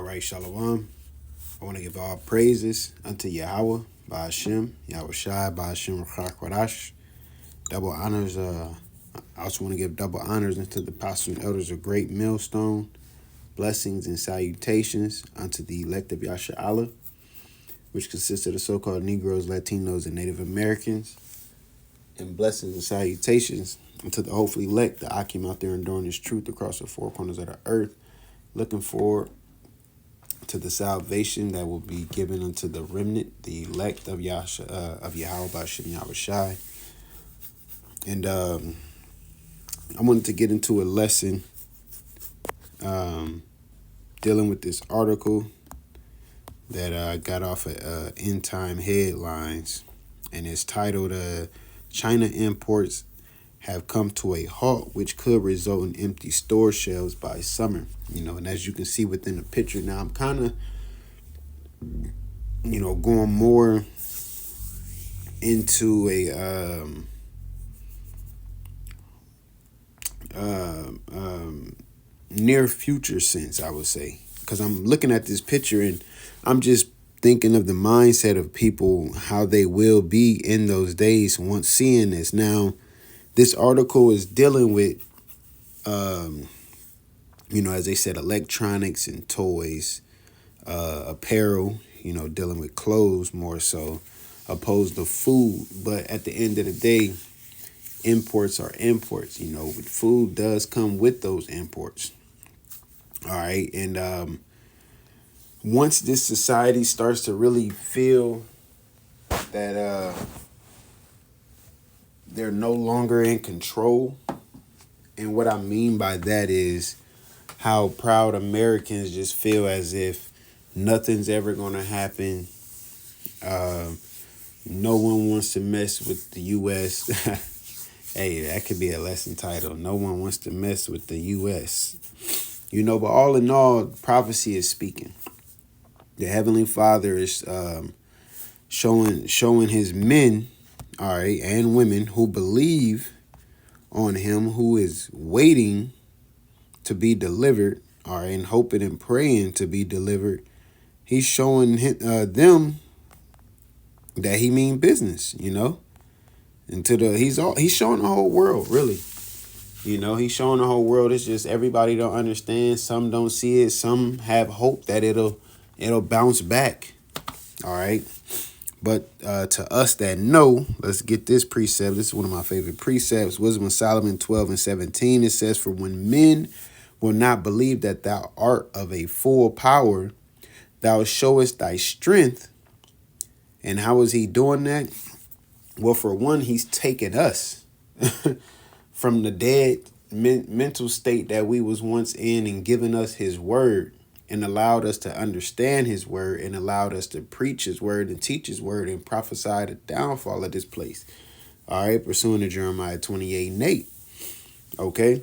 All right, Shalom. I want to give all praises unto Yahawah, BAHASHAM, YAHAWASHI, BAHASHAM, QADASH. Double honors. I also want to give double honors unto the apostles and elders of Great Millstone. Blessings and salutations unto the elect of Yasha'Allah, which consists of the so-called Negroes, Latinos, and Native Americans. And blessings and salutations unto the hopefully elect, the Akim out there enduring this truth across the four corners of the earth, looking forward to the salvation that will be given unto the remnant, the elect of Yahawah, BAHASHAM, YAHAWASHI. And I wanted to get into a lesson dealing with this article that I got off of End Time Headlines, and it's titled China Imports Have Come to a Halt, which could result in empty store shelves by summer. And as you can see within the picture now, I'm kind of, going more into a near future sense, I would say, because I'm looking at this picture and I'm just thinking of the mindset of people, how they will be in those days once seeing this. Now, this article is dealing with, as they said, electronics and toys, apparel, dealing with clothes more so, opposed to food. But at the end of the day, imports are imports. Food does come with those imports. All right. And once this society starts to really feel that they're no longer in control, and what I mean by that is how proud Americans just feel as if nothing's ever going to happen. No one wants to mess with the U.S. Hey, that could be a lesson title. No one wants to mess with the U.S. But all in all, prophecy is speaking. The Heavenly Father is showing his men, all right, and women who believe on him, who is waiting to be delivered, all right, and hoping and praying to be delivered. He's showing them that he mean business, and he's showing the whole world, really. He's showing the whole world. It's just everybody don't understand. Some don't see it. Some have hope that it'll bounce back. All right. But to us that know, let's get this precept. This is one of my favorite precepts. Wisdom of Solomon 12:17. It says, "For when men will not believe that thou art of a full power, thou showest thy strength." And how is he doing that? Well, for one, he's taken us from the dead mental state that we was once in and given us his word and allowed us to understand his word and allowed us to preach his word and teach his word and prophesy the downfall of this place. All right, pursuing to Jeremiah 28:8. Okay,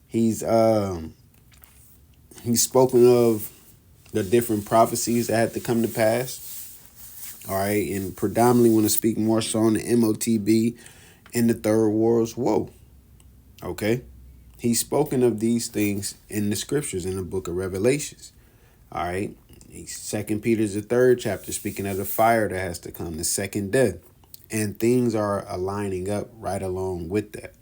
he's spoken of the different prophecies that had to come to pass. All right, and predominantly want to speak more so on the MOTB and the Third World's Woe. Okay, he's spoken of these things in the scriptures in the book of Revelations. All right, 2 Peter's the 3rd chapter, speaking of the fire that has to come, the second death, and things are aligning up right along with that.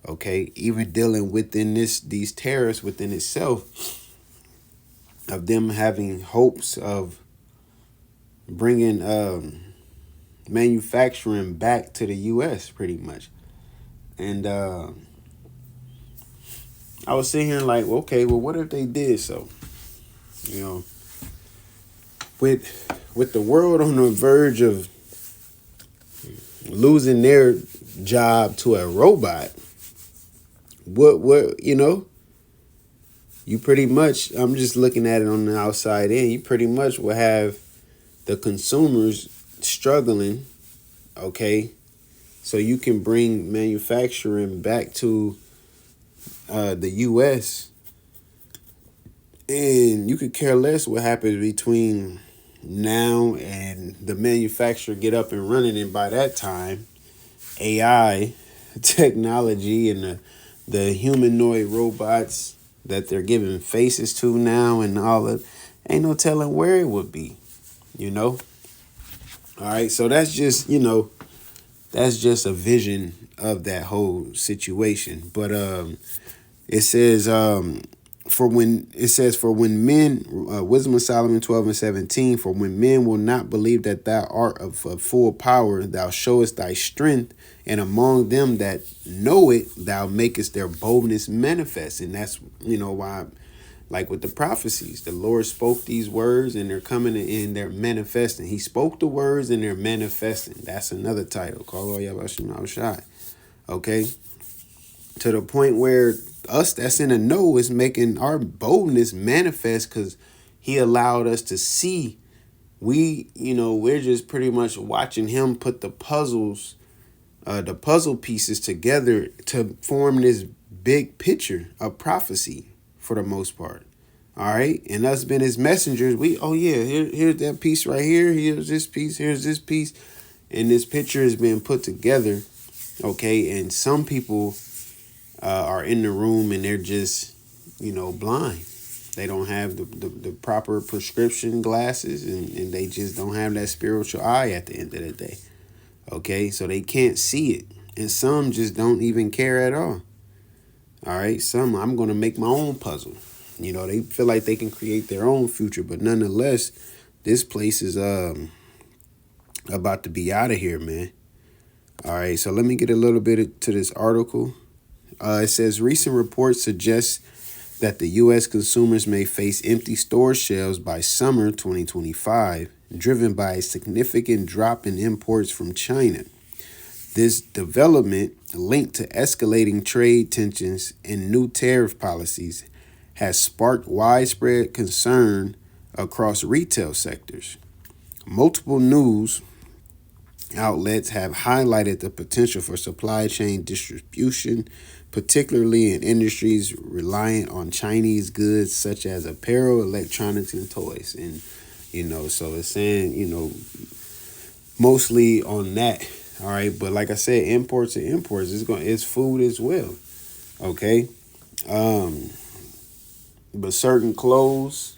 Okay, even dealing within these terrorists within itself, of them having hopes of bringing manufacturing back to the U.S. pretty much. And I was sitting here like, okay, well, what if they did so? With the world on the verge of losing their job to a robot, you pretty much, I'm just looking at it on the outside in, you pretty much will have the consumers struggling, okay? So you can bring manufacturing back to the U.S. and you could care less what happens between now and the manufacturer get up and running. And by that time, AI technology and the humanoid robots that they're giving faces to now and all of ain't no telling where it would be, you know. All right, so that's just, that's just a vision of that whole situation. But it says for when men, Wisdom of Solomon 12:17, for when men will not believe that thou art of full power, thou showest thy strength, and among them that know it, thou makest their boldness manifest. And that's, why, like with the prophecies, the Lord spoke these words and they're coming in, they're manifesting. He spoke the words and they're manifesting. That's another title called YAHAWASHI. Okay. To the point where us that's in the know is making our boldness manifest, because he allowed us to see. We're just pretty much watching him put the puzzle pieces together to form this big picture of prophecy for the most part. All right. And us being his messengers, here's that piece right here. Here's this piece. Here's this piece. And this picture is being put together. Okay. And some people are in the room and they're just, blind. They don't have the proper prescription glasses, and they just don't have that spiritual eye at the end of the day. Okay, so they can't see it. And some just don't even care at all. All right, some, I'm going to make my own puzzle. They feel like they can create their own future, but nonetheless, this place is about to be out of here, man. All right, so let me get a little bit to this article. It says recent reports suggest that the U.S. consumers may face empty store shelves by summer 2025, driven by a significant drop in imports from China. This development, linked to escalating trade tensions and new tariff policies, has sparked widespread concern across retail sectors. Multiple news outlets have highlighted the potential for supply chain distribution, particularly in industries reliant on Chinese goods such as apparel, electronics, and toys. And, so it's saying, mostly on that. All right. But like I said, imports and imports, it's food as well. Okay. But certain clothes,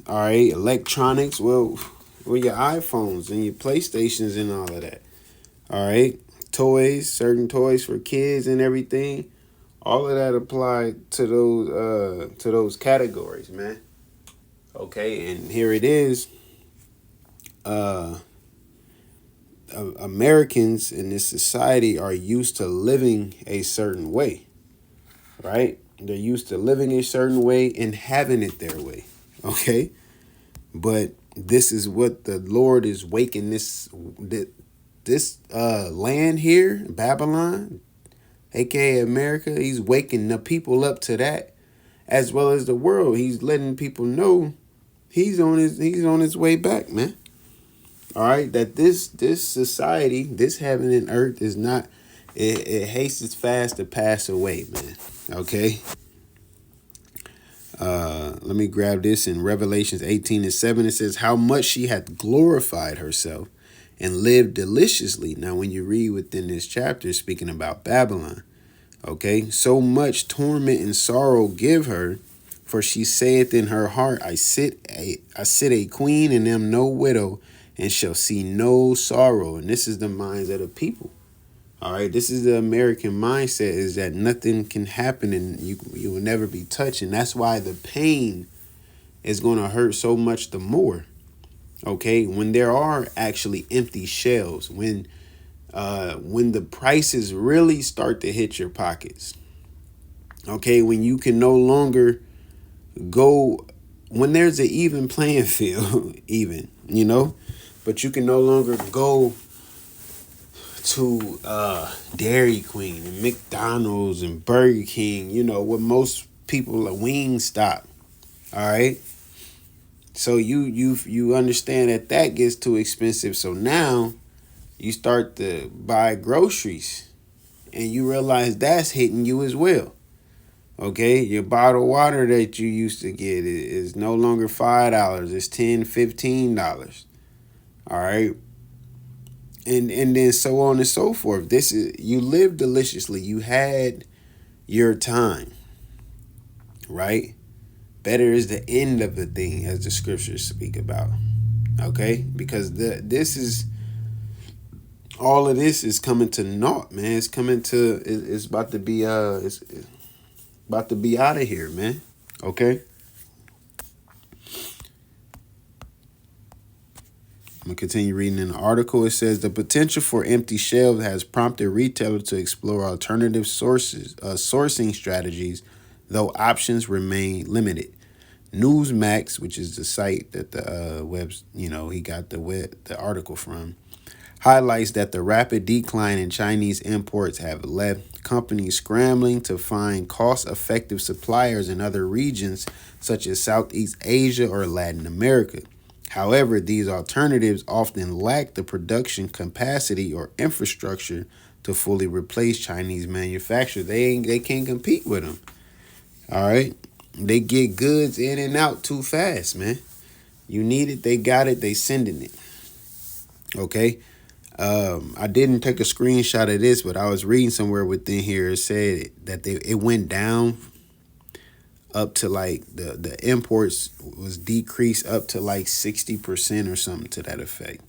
all right, electronics, well, your iPhones and your PlayStations and all of that. All right. Toys, certain toys for kids and everything. All of that apply to those categories, man. Okay, and here it is. Americans in this society are used to living a certain way, right? They're used to living a certain way and having it their way. Okay, but this is what the Lord is waking this land here, Babylon, aka America. He's waking the people up to that, as well as the world. He's letting people know he's on his way back, man. All right, that this society, this heaven and earth is not. It hastens fast to pass away, man. Okay. Let me grab this in Revelations 18:7. It says, how much she hath glorified herself and lived deliciously. Now, when you read within this chapter, speaking about Babylon, okay, so much torment and sorrow give her, for she saith in her heart, I sit a queen and am no widow, and shall see no sorrow. And this is the minds of the people. All right, this is the American mindset, is that nothing can happen and you will never be touched. And that's why the pain is going to hurt so much the more. Okay, when there are actually empty shelves, when the prices really start to hit your pockets. Okay, when you can no longer go, when there's an even playing field, but you can no longer go to Dairy Queen and McDonald's and Burger King, where most people are Wingstop. All right. So you understand that gets too expensive. So now you start to buy groceries and you realize that's hitting you as well. Okay, your bottled water that you used to get is no longer $5. It's $10, $15. All right. And then so on and so forth. This is, you live deliciously. You had your time, right? better is the end of the thing, as the scriptures speak about. Okay, because this is all of this is coming to naught, man. It's coming to it's about to be it's about to be out of here, man. Okay. I'm gonna continue reading in the article. It says the potential for empty shelves has prompted retailers to explore alternative sourcing strategies, though options remain limited. Newsmax, which is the site that the he got the article from, highlights that the rapid decline in Chinese imports have left companies scrambling to find cost-effective suppliers in other regions such as Southeast Asia or Latin America. However, these alternatives often lack the production capacity or infrastructure to fully replace Chinese manufacturers. They can't compete with them. All right, they get goods in and out too fast, man. You need it, they got it, they sending it. Okay. I didn't take a screenshot of this, but I was reading somewhere within here. It said that it went down up to like the imports was decreased up to like 60% or something to that effect.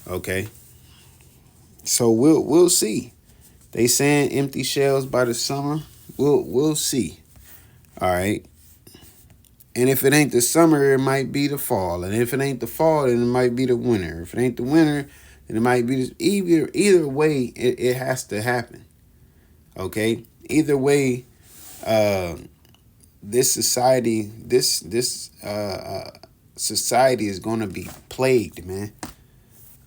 Okay, so we'll see. They saying empty shelves by the summer. We'll see. All right. And if it ain't the summer, it might be the fall. And if it ain't the fall, then it might be the winter. If it ain't the winter, then it might be either way. It has to happen. Okay. Either way, this society, society is going to be plagued, man.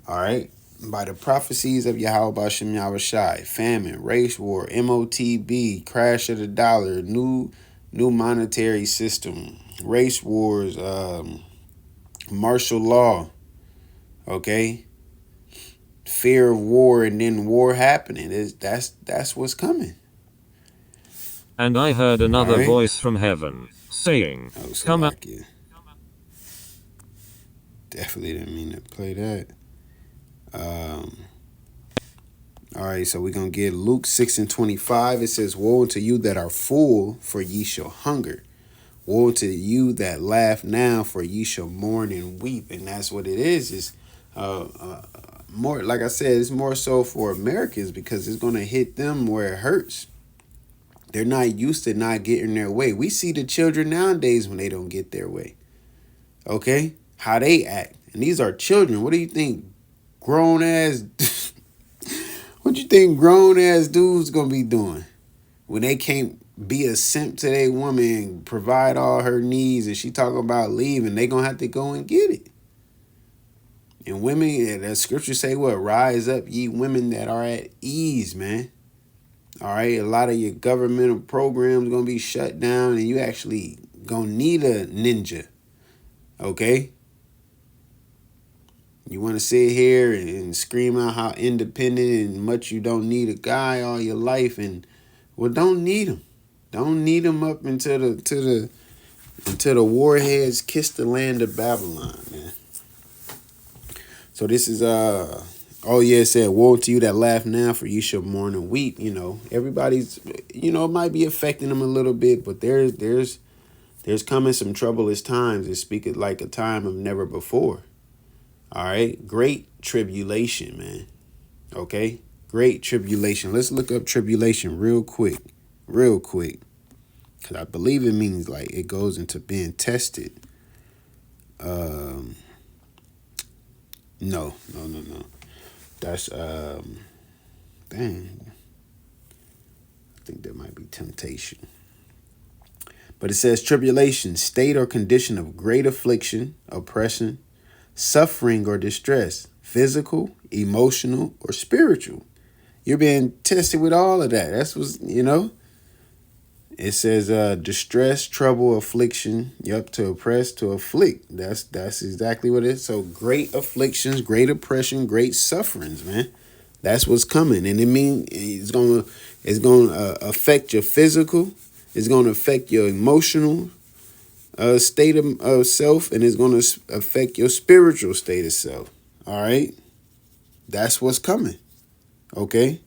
All right. By the prophecies of YAHAWASHI, famine, race war, MOTB, crash of the dollar, new monetary system, race wars, martial law, okay, fear of war, and then war happening. That's what's coming. And I heard another voice from heaven saying, "Come out." Definitely didn't mean to play that. All right, so we're going to get Luke 6:25. It says, woe unto you that are full, for ye shall hunger. Woe to you that laugh now, for ye shall mourn and weep. And that's what it is. It's more, like I said, it's more so for Americans because it's going to hit them where it hurts. They're not used to not getting their way. We see the children nowadays when they don't get their way. Okay? How they act. And these are children. What do you think grown ass what you think grown ass dudes gonna be doing when they can't be a simp to their woman and provide all her needs, and she talking about leaving? They gonna have to go and get it. And women, the scriptures say what? Rise up, ye women that are at ease, man. All right, a lot of your governmental programs gonna be shut down, and you actually gonna need a ninja. Okay? You want to sit here and scream out how independent and much you don't need a guy all your life, and well, don't need him. Don't need him up until the warheads kiss the land of Babylon, man. So this is it said, woe to you that laugh now, for you shall mourn and weep. You know, everybody's, it might be affecting them a little bit, but there's coming some troublous times, and speak it like a time of never before. All right, great tribulation, man. Okay, great tribulation. Let's look up tribulation real quick, because I believe it means like it goes into being tested. No. That's dang. I think that might be temptation. But it says tribulation, state or condition of great affliction, oppression, suffering or distress, physical, emotional, or spiritual. You're being tested with all of that. That's what, It says distress, trouble, affliction. Yep, to oppress, to afflict. That's exactly what it is. So great afflictions, great oppression, great sufferings, man. That's what's coming. And it means it's gonna affect your physical, it's gonna affect your emotional state of self, and it's going to affect your spiritual state of self. All right, that's what's coming. Okay,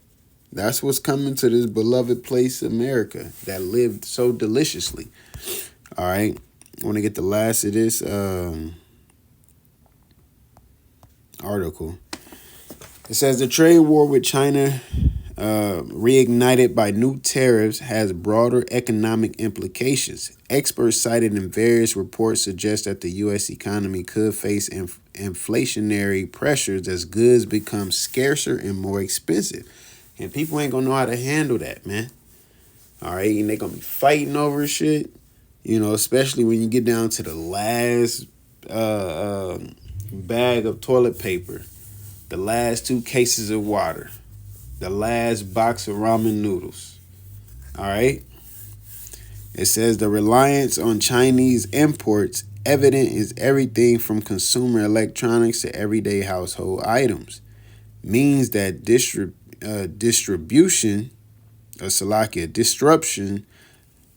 that's what's coming to this beloved place, America, that lived so deliciously. All right, I want to get the last of this article. It says the trade war with China, reignited by new tariffs, has broader economic implications. Experts cited in various reports suggest that the U.S. economy could face inflationary pressures as goods become scarcer and more expensive. And people ain't going to know how to handle that, man. All right, and they're going to be fighting over shit, especially when you get down to the last bag of toilet paper, the last 2 cases of water, the last box of ramen noodles. All right. It says the reliance on Chinese imports evident is everything from consumer electronics to everyday household items. Means that disruption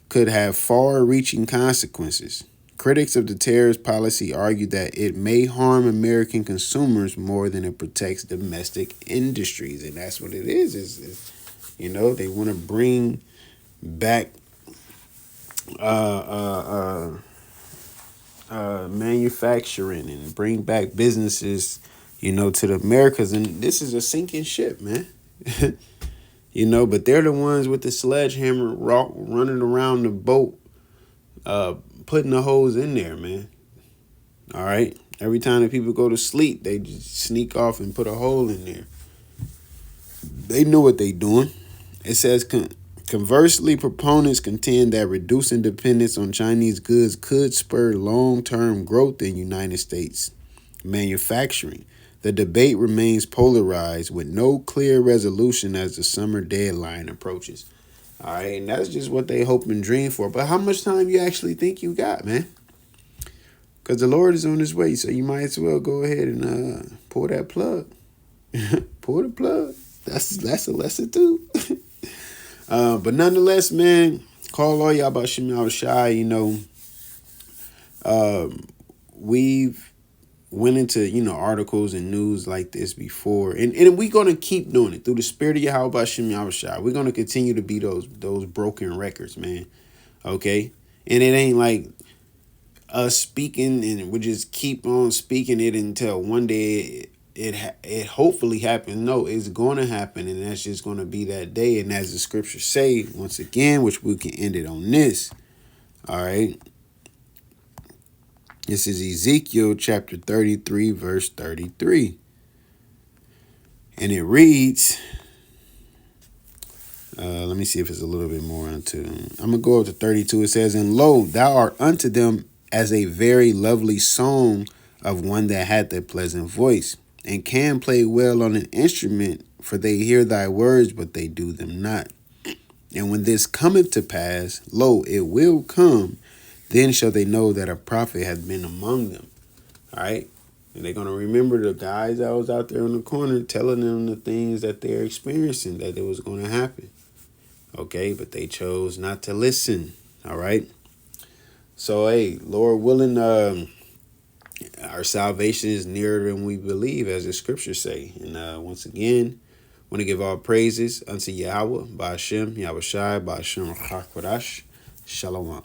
could have far-reaching consequences. Critics of the tariffs policy argue that it may harm American consumers more than it protects domestic industries, and that's what it is they want to bring back manufacturing and bring back businesses, to the Americas, and this is a sinking ship, man. But they're the ones with the sledgehammer running around the boat, putting the holes in there, man. All right. Every time that people go to sleep, they just sneak off and put a hole in there. They know what they doing. It says, conversely, proponents contend that reducing dependence on Chinese goods could spur long-term growth in United States manufacturing. The debate remains polarized with no clear resolution as the summer deadline approaches. All right, and that's just what they hope and dream for. But how much time you actually think you got, man? Because the Lord is on his way, so you might as well go ahead and pull that plug. Pull the plug. That's a lesson too. But nonetheless, man, call all y'all about YAHAWASHI. We've went into, articles and news like this before. And we're going to keep doing it through the spirit of YAHAWASHI. We're going to continue to be those broken records, man. Okay? And it ain't like us speaking and we just keep on speaking it until one day it hopefully happens. No, it's going to happen, and that's just going to be that day. And as the scriptures say, once again, which we can end it on this. All right. This is Ezekiel chapter 33, verse 33. And it reads, let me see if it's a little bit more into. I'm going to go up to 32. It says, and lo, thou art unto them as a very lovely song of one that hath a pleasant voice, and can play well on an instrument, for they hear thy words, but they do them not. And when this cometh to pass, lo, it will come, then shall they know that a prophet hath been among them. All right? And they're going to remember the guys that was out there in the corner telling them the things that they're experiencing, that it was going to happen. Okay? But they chose not to listen. All right? So, hey, Lord willing, our salvation is nearer than we believe, as the scriptures say. And once again, I want to give all praises unto Yahweh, BAHASHAM, YAHAWASHI, BAHASHAM, QADASH. Shalom.